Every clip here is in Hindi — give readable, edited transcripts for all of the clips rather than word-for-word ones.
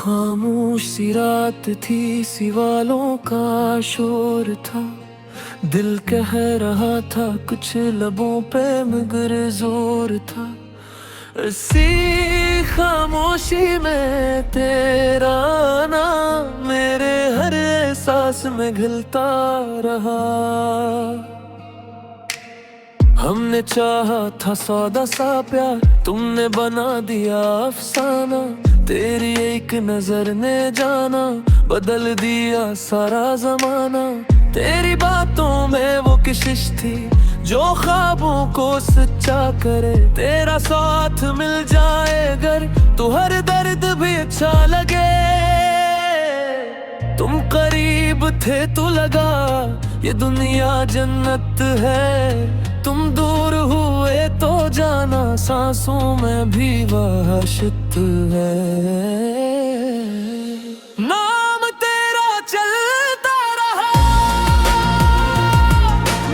खामोश सी रात थी, सिवालों का शोर था। दिल कह रहा था कुछ, लबों पे मगर जोर था। इसी खामोशी में तेरा नाम मेरे हर एहसास में घुलता रहा। हमने चाहा था सौदा सा प्यार, तुमने बना दिया अफसाना। तेरी एक नजर ने जाना, बदल दिया सारा जमाना। तेरी बातों में वो कशिश थी जो ख्वाबों को सच्चा करे। तेरा साथ मिल जाए अगर तो हर दर्द भी अच्छा लगे। तुम करीब थे तो लगा ये दुनिया जन्नत है। तुम दूर हुए तो जाना सांसों में भी वहशत है। नाम तेरा चलता रहा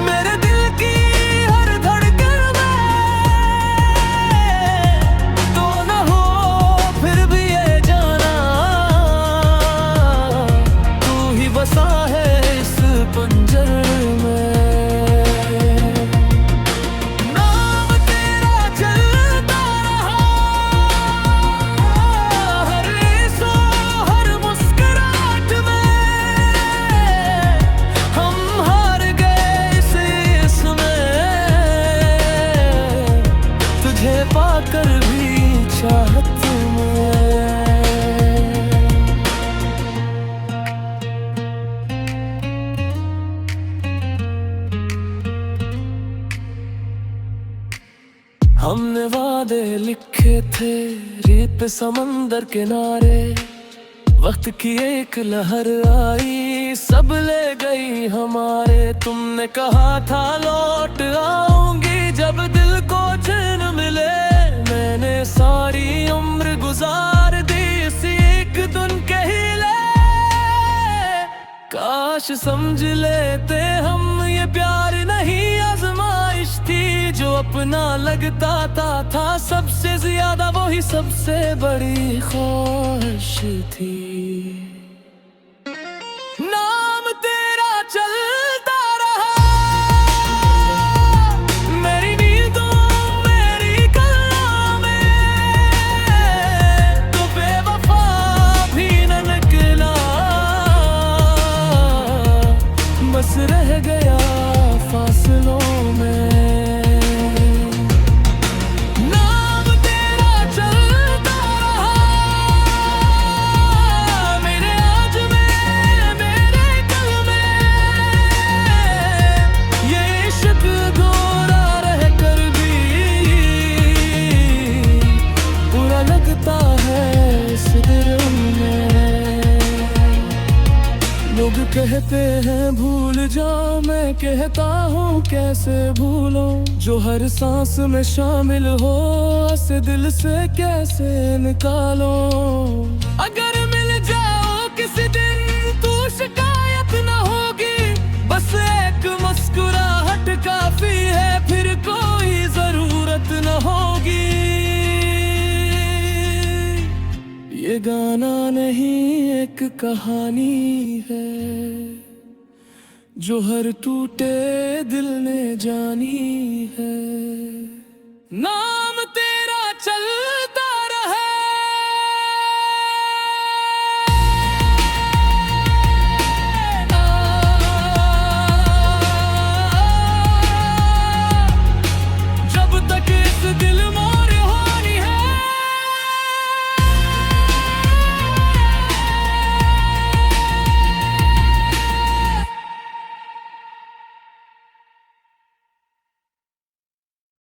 मेरे दिल की हर धड़कन में। तो न हो फिर भी ये जाना, तू ही बसा है इस पंजर में। पाकर भी चाहत में हमने वादे लिखे थे रेत पे समंदर किनारे। वक्त की एक लहर आई, सब ले गई हमारे। तुमने कहा था लौट आऊंगी जब दिल को चैन मिले। मैंने सारी उम्र गुजार दी इसी एक धुन के हिले। काश समझ लेते हम ये प्यार नहीं आजमाइश थी। जो अपना लगता था सबसे ज्यादा वही सबसे बड़ी ख्वाहिश थी। नाम तेरा चलता रहा मेरी नींदों मेरी कल्लों में। तो बेवफा भी न निकला, बस रह गया फासलों में। लोग कहते हैं भूल जा, मैं कहता हूँ कैसे भूलो। जो हर सांस में शामिल हो उसे दिल से कैसे निकालो। अगर मिल जाओ किसी दिन तू शिकायत न होगी। बस एक मुस्कुराहट काफी है, फिर कोई जरूरत न होगी। ये गाना नहीं एक कहानी है जो हर टूटे दिल ने जानी है। नाम तेरा चल